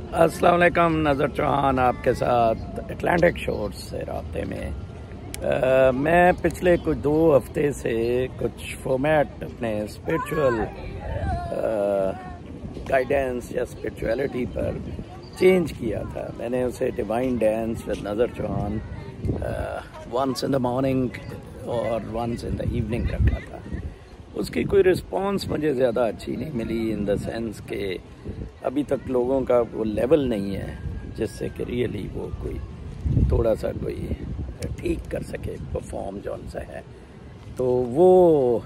अस्सलाम वालेकुम, नज़र चौहान आपके साथ अटलांटिक शोर्स से राब्ते में। मैं पिछले कुछ 2 हफ्ते से कुछ फॉर्मेट अपने स्पिरिचुअल गाइडेंस या स्पिरिचुअलिटी पर चेंज किया था। मैंने उसे divine dance with Nazar Chauhan once in the morning और वंस इन द इवनिंग रखा था। उसकी कोई रिस्पांस मुझे ज़्यादा अच्छी नहीं मिली, इन द सेंस के अभी तक लोगों का वो लेवल नहीं है जिससे कि रियली वो कोई थोड़ा सा कोई ठीक कर सके परफॉर्म जो सा है। तो वो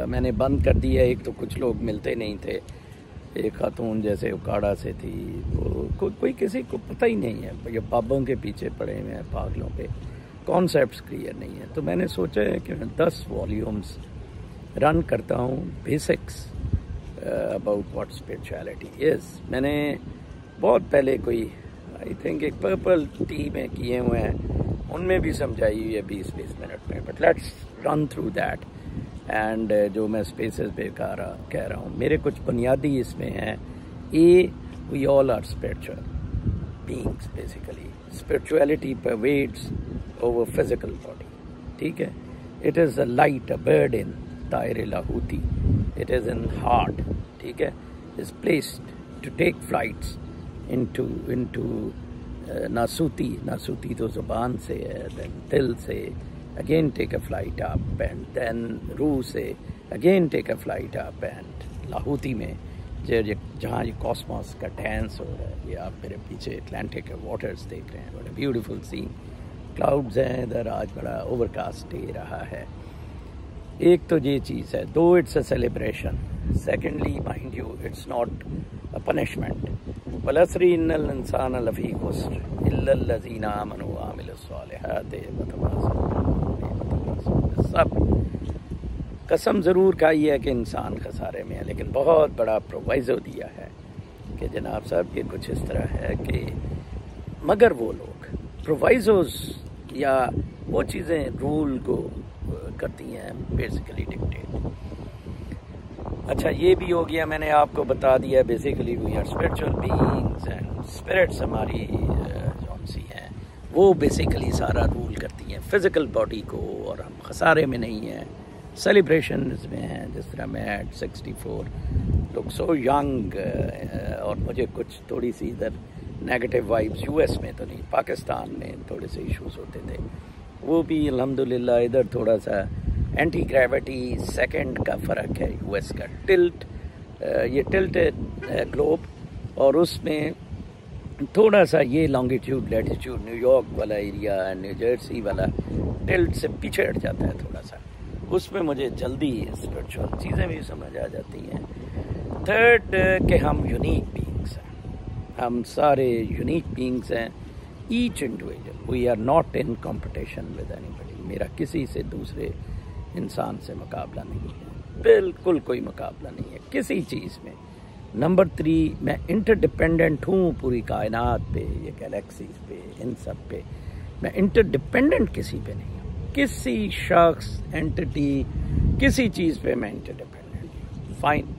मैंने बंद कर दिया। एक तो कुछ लोग मिलते नहीं थे, एक खातून जैसे उकाड़ा से थी, वो कोई किसी को पता ही नहीं है, ये बाबों के पीछे पड़े हुए हैं, पागलों पे कॉन्सेप्ट्स क्लियर नहीं है। तो मैंने सोचा है कि मैं 10 वॉल्यूम्स रन करता हूँ, basics about what spirituality is. मैंने बहुत पहले कोई आई थिंक एक पर्पल टी में किए हुए हैं, उनमें भी समझाई हुई है 20-20 मिनट में, but let's run through that. And जो मैं स्पेसेस पे कह रहा हूँ, मेरे कुछ बुनियादी इसमें हैं। We all are spiritual beings basically. Spirituality pervades over physical body, ठीक है। It is a light, a bird in तायर लाहूती, it is in heart, ठीक है, is placed to take flights into नासूती तो ज़ुबान से है, then दिल से again take a flight up, and then रूह से again take a flight up, and Lahooti में जहाँ ये कॉस्मोस का डांस हो रहा है। ये आप मेरे पीछे अटलांटिक वाटर्स देख रहे हैं, बड़ा ब्यूटीफुल सीन, क्लाउड्स हैं इधर, आज बड़ा ओवरकास्ट डे रहा है। एक तो ये चीज़ है, though it's a celebration, secondly mind you it's not a punishment. वलसरी इन्नल इंसान लफ़ी खुस्र इल्लल लज़ीना आमनू व अमिलुस सालिहात सब कसम ज़रूर खाई है कि इंसान खसारे में है, लेकिन बहुत बड़ा प्रोवाइज़ो दिया है कि जनाब साहब ये कुछ इस तरह है कि मगर वो लोग प्रोवाइज़ोज़ या वो चीज़ें रूल को करती हैं बेसिकली डिक्टेट। अच्छा, ये भी हो गया, मैंने आपको बता दिया basically we are spiritual beings and spirits हमारी जौन सी हैं वो बेसिकली सारा रूल करती हैं फिज़िकल बॉडी को, और हम खसारे में नहीं हैं, सेलिब्रेशन में हैं। जिस तरह मैं एट 64 लुक सो यंग, और मुझे कुछ थोड़ी सी इधर नेगेटिव वाइब्स यूएस में तो नहीं, पाकिस्तान में थोड़े से इश्यूज होते थे, वो भी अल्हम्दुलिल्लाह इधर थोड़ा सा एंटी ग्रेविटी सेकंड का फ़र्क है, यूएस का टिल्ट, ये टिल्ट ग्लोब, और उसमें थोड़ा सा ये लॉन्गिट्यूड लैटिट्यूड न्यूयॉर्क वाला एरिया, न्यू जर्सी वाला टिल्ट से पीछे हट जाता है थोड़ा सा, उसमें मुझे जल्दी स्पिरिचुअल चीज़ें भी समझ आ जाती हैं। थर्ड कि हम यूनिक बीइंग्स हैं, हम सारे यूनिक बीइंग्स हैं, each individual, we are not in competition with anybody. मेरा किसी से दूसरे इंसान से मुकाबला नहीं है, बिल्कुल कोई मुकाबला नहीं है किसी चीज़ में। नंबर 3, मैं इंटरडिपेंडेंट हूँ पूरी कायनात पे, ये गैलेक्सीज पे, इन सब पे मैं इंटरडिपेंडेंट किसी पे नहीं हूँ, किसी शख्स, एंटिटी, किसी चीज़ पे मैं इंटरडिपेंडेंट हूँ। फाइन,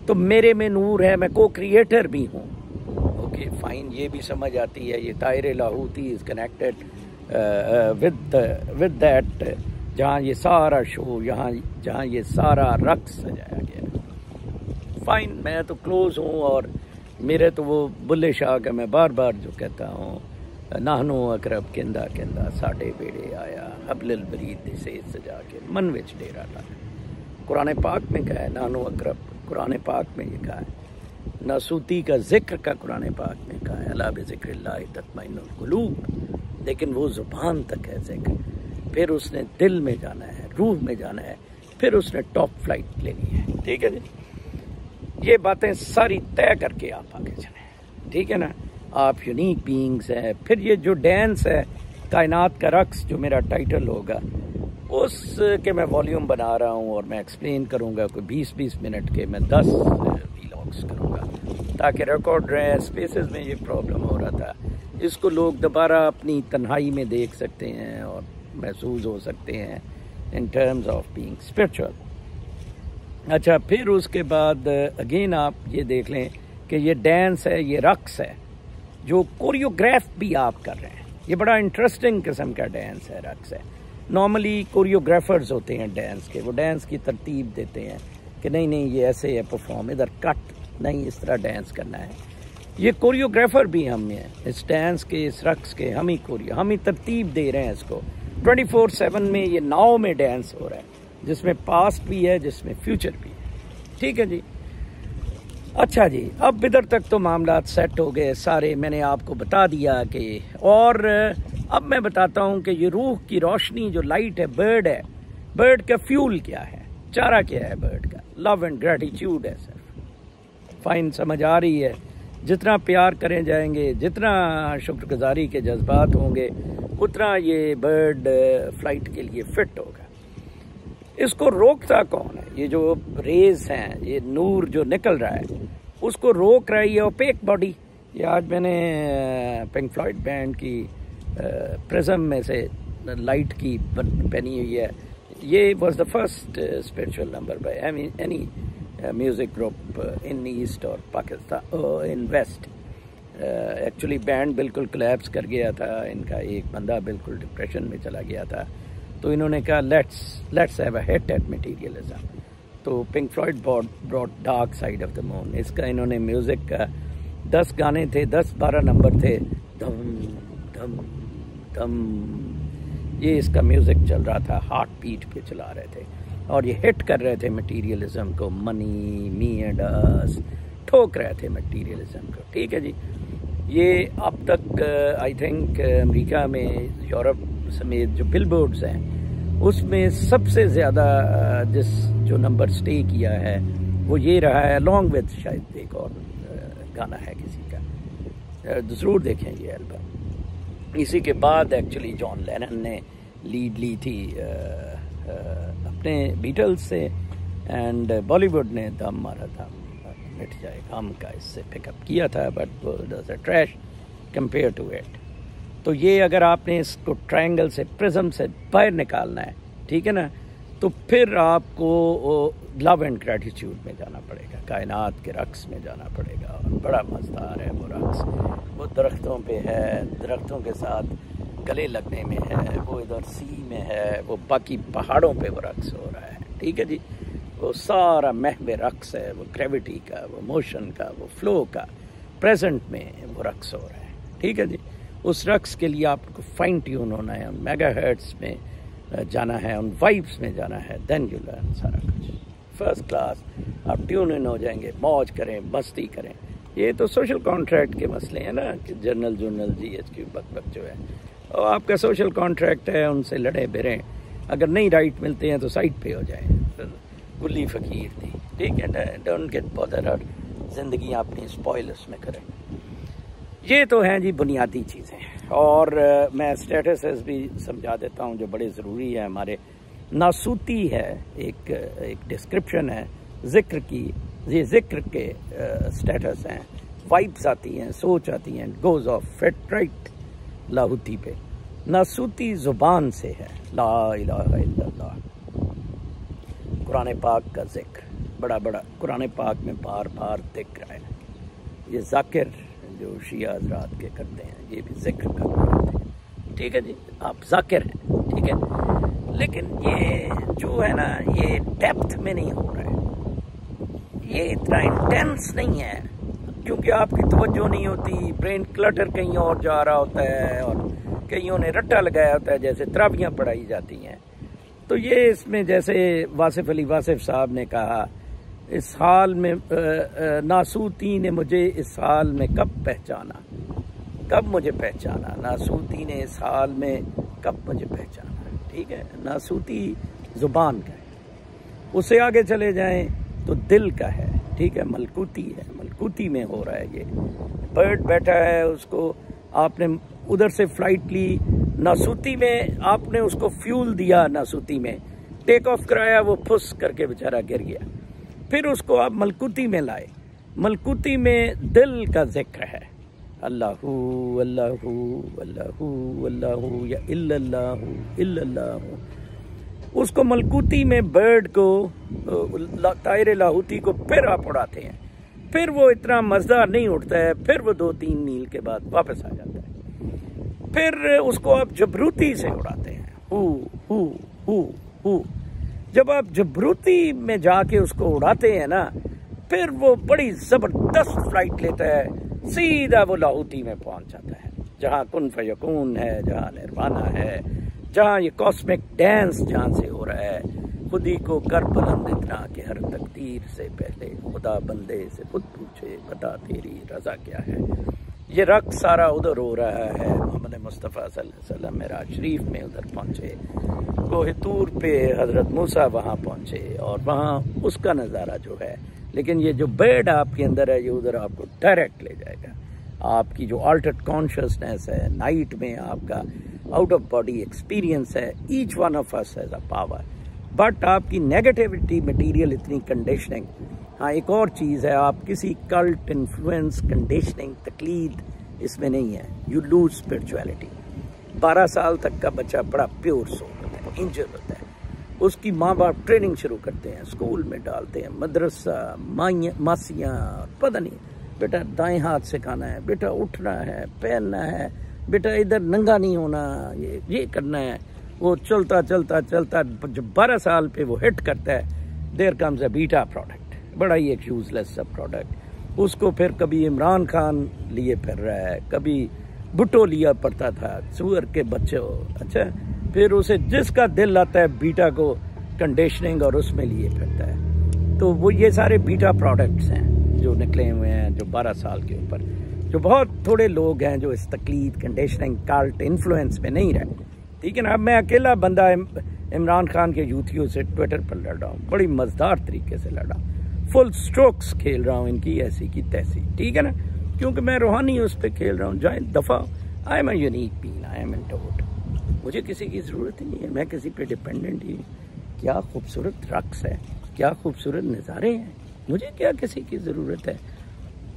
तो मेरे में नूर है, मैं को क्रिएटर भी हूँ, ओके फाइन, ये भी समझ आती है। ये तायर लाहूती इज़ कनेक्टेड विद दैट, जहाँ ये सारा शो, जहाँ ये सारा रक्स सजाया गया। फाइन, मैं तो क्लोज हूँ, और मेरे तो वो बुल्ले शाह का मैं बार बार जो कहता हूँ, नाहनो अकरब किंदा किंदा साडे बेड़े आया हबलिल बरीद से सजा के मन विच डेरा ला। कुरान पाक में कहा है नाहनो अकरब, कुरान पाक में ये कहा है। नासूती का जिक्र का कुरान पाक में कहा है, अला बिज़िक्रिल्लाहि तत्मइन्नुल कुलूब, लेकिन वो ज़ुबान तक है जिक्र, फिर उसने दिल में जाना है, रूह में जाना है, फिर उसने टॉप फ्लाइट लेनी है, ठीक है जी। ये बातें सारी तय करके आप आगे चलें, ठीक है ना। आप यूनिक बीइंग्स हैं। फिर ये जो डांस है, कायनात का रक्स, जो मेरा टाइटल होगा, उसके मैं वॉल्यूम बना रहा हूँ, और मैं एक्सप्लेन करूँगा कोई 20-20 मिनट के, मैं 10 व्लॉग्स करूँगा ताकि रिकॉर्ड रहे। स्पेसेस में ये प्रॉब्लम हो रहा था, इसको लोग दोबारा अपनी तन्हाई में देख सकते हैं और महसूस हो सकते हैं in terms of being spiritual. अच्छा, फिर उसके बाद अगेन आप ये देख लें कि ये डांस है, ये रक्स है, जो कोरियोग्राफ भी आप कर रहे हैं। ये बड़ा इंटरेस्टिंग किस्म का डांस है, रक्स है। नॉर्मली कोरियोग्राफर्स होते हैं डांस के, वो डांस की तरतीब देते हैं कि नहीं नहीं ये ऐसे है परफॉर्म, इधर कट नहीं, इस तरह डांस करना है। ये कोरियोग्राफर भी हम हैं, इस डांस के, इस रक्स के हम ही तरतीब दे रहे हैं इसको। 24/7 में ये नाव में डांस हो रहा है, जिसमें पास्ट भी है, जिसमें फ्यूचर भी है। ठीक है जी। अच्छा जी, अब इधर तक तो मामला सेट हो गए सारे, मैंने आपको बता दिया कि, और अब मैं बताता हूँ कि ये रूह की रोशनी जो लाइट है, बर्ड है, बर्ड का फ्यूल क्या है, चारा क्या है बर्ड का? लव एंड ग्रेटिट्यूड है सर। फाइन, समझ आ रही है? जितना प्यार करें जाएंगे, जितना शुक्रगुजारी के जज्बात होंगे, उतना ये बर्ड फ्लाइट के लिए फिट होगा। इसको रोकता कौन है? ये जो रेज हैं, ये नूर जो निकल रहा है, उसको रोक रही है ओपेक बॉडी। ये आज मैंने पिंक फ्लॉयड बैंड की प्रिज्म में से लाइट की पहनी हुई है। ये was the first spiritual number by any music group in east और पाकिस्तान, इन वेस्ट। एक्चुअली बैंड बिल्कुल कोलैप्स कर गया था, इनका एक बंदा बिल्कुल डिप्रेशन में चला गया था, तो इन्होंने कहा let's have a hit at materialism. तो Pink Floyd brought dark side of the moon. इसका इन्होंने म्यूजिक का 10 गाने थे, 10-12 नंबर थे, धम धम धम, ये इसका म्यूजिक चल रहा था, हार्ट बीट पे चला रहे थे, और ये हिट कर रहे थे मटेरियलिज्म को, मनी मी एंड अस, ठोक रहे थे मटेरियलिज्म को। ठीक है जी। ये अब तक आई थिंक अमेरिका में, यूरोप समेत जो बिलबोर्ड्स हैं, उसमें सबसे ज़्यादा जो नंबर स्टे किया है वो ये रहा है, अलॉन्ग विद शायद एक और गाना है किसी का, ज़रूर देखें ये एल्बम। इसी के बाद एक्चुअली जॉन लेनन ने लीड ली थी अपने बीटल्स से, एंड बॉलीवुड ने दम मारा था, मिट जाए गम का इससे पिकअप किया था, but was a trash compare to it. तो ये अगर आपने इसको ट्रायंगल से, प्रिज्म से बाहर निकालना है, ठीक है ना, तो फिर आपको लव एंड ग्रेटिट्यूड में जाना पड़ेगा, कायनात के रक्स में जाना पड़ेगा। और बड़ा मज़ेदार है वो रक्स, वो दरख्तों पे है, दरख्तों के साथ गले लगने में है, वो इधर सी में है, वो बाकी पहाड़ों पे वो रक्स हो रहा है। ठीक है जी। वो सारा महव रक्स है, वो ग्रेविटी का, वो मोशन का, वो फ्लो का, प्रेजेंट में वो रक्स हो रहा है। ठीक है जी। उस रक्स के लिए आपको फाइन ट्यून होना है, उन मेगा हर्ट्ज में जाना है, उन वाइब्स में जाना है, देन यू लर्न सारा कुछ फर्स्ट क्लास। आप ट्यून इन हो जाएंगे, मौज करें, मस्ती करें। ये तो सोशल कॉन्ट्रैक्ट के मसले हैं ना, कि जर्नल GHQ बक जो है, और आपका सोशल कॉन्ट्रैक्ट है, उनसे लड़े भिड़ें, अगर नहीं राइट मिलते हैं तो साइड पे हो जाए, गुल्ली फकीर थी। ठीक है, डोंट गेट बॉदर्ड, और ज़िंदगी अपनी स्पॉइल उसमें करें। ये तो हैं जी बुनियादी चीज़ें, और मैं स्टेटसेस भी समझा देता हूँ जो बड़े ज़रूरी है हमारे। नासूती है, एक डिस्क्रिप्शन है ज़िक्र की, ये ज़िक्र के स्टेटस हैं, वाइब्स आती हैं, सोच आती हैं, गोज़ ऑफ फिट राइट लाहौती पे। नासूती ज़ुबान से है, ला इलाहा इल्लल्लाह, कुरान पाक का ज़िक्र बड़ा कुरान पाक में बार बार दिख रहा है। ये ज़ाकिर जो शिया हज़रात के करते हैं, ये भी जिक्र कर रहे थे। ठीक है जी, आप ज़ाकिर हैं, ठीक है, लेकिन ये जो है ना, ये डेप्थ में नहीं हो रहा है, ये इतना इंटेंस नहीं है, क्योंकि आपकी तवज्जो नहीं होती, ब्रेन क्लटर कहीं और जा रहा होता है, और कईयों ने रट्टा लगाया होता है, जैसे तरावियाँ पढ़ाई जाती हैं। तो ये इसमें जैसे वासिफ अली वासिफ साहब ने कहा, इस हाल में नासूती ने मुझे इस हाल में कब पहचाना, कब मुझे पहचाना, नासूती ने इस हाल में कब मुझे पहचाना। ठीक है, नासूती ज़ुबान का है। उससे आगे चले जाएं तो दिल का है। ठीक है, मलकूती है, मलकूती में हो रहा है। ये बर्ड बैठा है, उसको आपने उधर से फ्लाइट ली, नासूती में आपने उसको फ्यूल दिया, नासूती में टेक ऑफ कराया, वो फुस करके बेचारा गिर गया। फिर उसको आप मलकूती में लाए, मलकूती में दिल का जिक्र है, अल्लाहू अल्लाहू अल्लाहू अल्लाहू या इल्लल्लाहू इल्लल्लाहू। उसको मलकूती में बर्ड को, तायर लाहूती को फिर आप उड़ाते हैं, फिर वो इतना मज़ेदार नहीं उठता है, फिर वो 2-3 मील के बाद वापस आ जाता है। फिर उसको आप जबरूती से उड़ाते हैं, हु। जब आप जबरूती में जाके उसको उड़ाते हैं ना, फिर वो बड़ी ज़बरदस्त फ्लाइट लेता है, सीधा वो लाहौती में पहुंच जाता है, जहाँ कुन फयकून है, जहाँ निर्वाणा है, जहाँ ये कॉस्मिक डांस जहाँ से हो रहा है। खुदी को कर बुलंद इतना कि हर तकदीर से पहले खुदा बंदे से खुद पूछे, बता तेरी रज़ा क्या है। ये रक़्स सारा उधर हो रहा है। मोहम्मद मुस्तफ़ा सल्लल्लाहु अलैहि वसल्लम मेराज शरीफ में उधर पहुँचे, कोहे तूर पे हज़रत मूसा वहाँ पहुँचे, और वहाँ उसका नज़ारा जो है। लेकिन ये जो बर्ड आपके अंदर है, ये उधर आपको डायरेक्ट ले जाएगा। आपकी जो अल्टर्ड कॉन्शियसनेस है, नाइट में आपका आउट ऑफ बॉडी एक्सपीरियंस है, each one of us has a power. But आपकी नेगेटिविटी मटीरियल इतनी कंडीशनिंग। हाँ, एक और चीज़ है, आप किसी कल्ट इन्फ्लुएंस कंडीशनिंग तकलीद इसमें नहीं है। You lose spirituality. 12 साल तक का बच्चा बड़ा प्योर सोल होता है, एंजल होता है। उसकी माँ बाप ट्रेनिंग शुरू करते हैं, स्कूल में डालते हैं, मदरसा, मासियाँ, पता नहीं, बेटा दाएं हाथ से खाना है, बेटा उठना है, पहनना है, बेटा इधर नंगा नहीं होना, ये करना है। वो चलता जब 12 साल पे वो हिट करता है, there comes a beta product, बड़ा ही एक यूजलेस सब प्रोडक्ट। उसको फिर कभी इमरान खान लिए फिर रहा है, कभी भुट्टो लिया पड़ता था, सुअर के बच्चे हो। अच्छा, फिर उसे जिसका दिल आता है बीटा को कंडीशनिंग और उसमें लिए फिरता है। तो वो ये सारे बीटा प्रोडक्ट्स हैं जो निकले हुए हैं, जो 12 साल के ऊपर। जो बहुत थोड़े लोग हैं जो इस तकलीद, कंडीशनिंग, कल्ट इन्फ्लुएंस में नहीं रहे। ठीक है ना। अब मैं अकेला बंदा इमरान खान के यूथियों से ट्विटर पर लड़ रहा हूँ, बड़ी मज़ेदार तरीके से लड़ रहा हूँ, फुल स्ट्रोक्स खेल रहा हूँ इनकी ऐसी की तैसी। ठीक है ना, क्योंकि मैं रूहानी उस पर खेल रहा हूँ। जाए दफ़ा, I am a unique being, I am introvert. मुझे किसी की ज़रूरत ही नहीं है, मैं किसी पे डिपेंडेंट ही। क्या खूबसूरत रक्स है, क्या खूबसूरत नज़ारे हैं, मुझे क्या किसी की ज़रूरत है।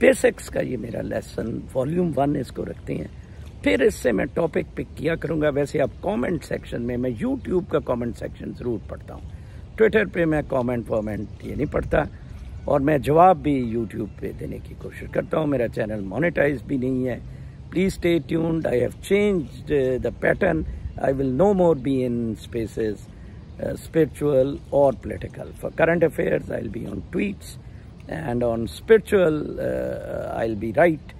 बेसिक्स का ये मेरा लेसन वॉल्यूम 1 इसको रखते हैं। फिर इससे मैं टॉपिक पिक किया करूँगा। वैसे आप कमेंट सेक्शन में, मैं यूट्यूब का कमेंट सेक्शन ज़रूर पढ़ता हूँ, ट्विटर पे मैं कमेंट ये नहीं पढ़ता, और मैं जवाब भी यूट्यूब पे देने की कोशिश करता हूँ। मेरा चैनल मोनेटाइज भी नहीं है। Please stay tuned, I have changed the pattern. I will no more be in spaces spiritual or political. For current affairs, I'll be on tweets, and on spiritual, I'll be right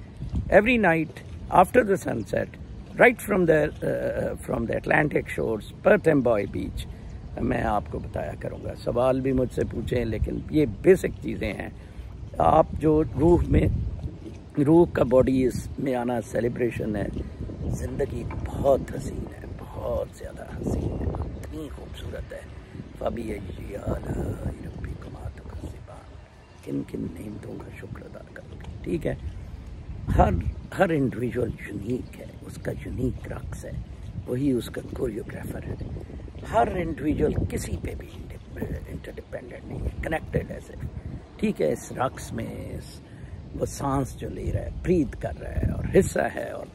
every night after the sunset, right from the Atlantic shores, Perth Amboy Beach. मैं आपको बताया करूँगा। सवाल भी मुझसे पूछें, लेकिन ये बेसिक चीज़ें हैं। आप जो रूह का बॉडी में आना सेलिब्रेशन है। ज़िंदगी बहुत हसीन है, बहुत ज़्यादा हसीन है, इतनी खूबसूरत है। फबी किन किन नेमतों का शुक्र अदा करोगे। ठीक है, हर इंडिविजुअल यूनिक है, उसका यूनिक रक्स है, वही उसका कोरियोग्राफर है। हर इंडिविजुअल किसी पे भी इंटरडिपेंडेंट नहीं है, कनेक्टेड है सिर्फ। ठीक है, इस रक्स में वो सांस जो ले रहा है, ब्रीथ कर रहा है, और हिस्सा है। और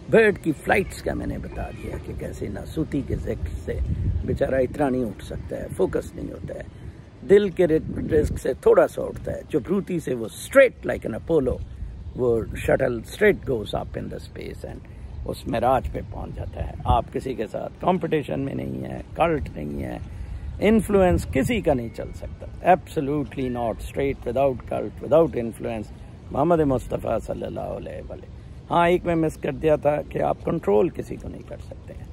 बर्ड की फ्लाइट्स का मैंने बता दिया कि कैसे नासूती के जिक्र से बेचारा इतना नहीं उठ सकता है, फोकस नहीं होता है, दिल के रिस्क से थोड़ा सा उठता है, चुपरूती से वो स्ट्रेट लाइक एन अपोलो, वो shuttle straight goes up in the space and उस मेराज पे पहुंच जाता है। आप किसी के साथ कंपटीशन में नहीं है, कल्ट नहीं है, इन्फ्लुएंस किसी का नहीं चल सकता। Absolutely not. Straight, without cult, without influence, Muhammad Mustafa सल्लल्लाहु अलैहि वसल्लम। हाँ, एक मैं मिस कर दिया था कि आप कंट्रोल किसी को नहीं कर सकते हैं।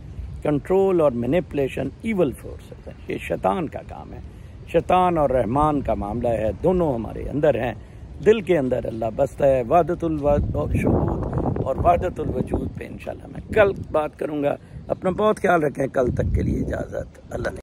कंट्रोल और मैनिपुलेशन ईवल फोर्सेस है, ये शैतान का काम है। शैतान और रहमान का मामला है, दोनों हमारे अंदर हैं। दिल के अंदर अल्लाह बसता है। वादतुल शुहूद और वादतुल वजूद पे इंशाल्लाह मैं कल बात करूँगा। अपना बहुत ख्याल रखें। कल तक के लिए इजाज़त। अल्लाह।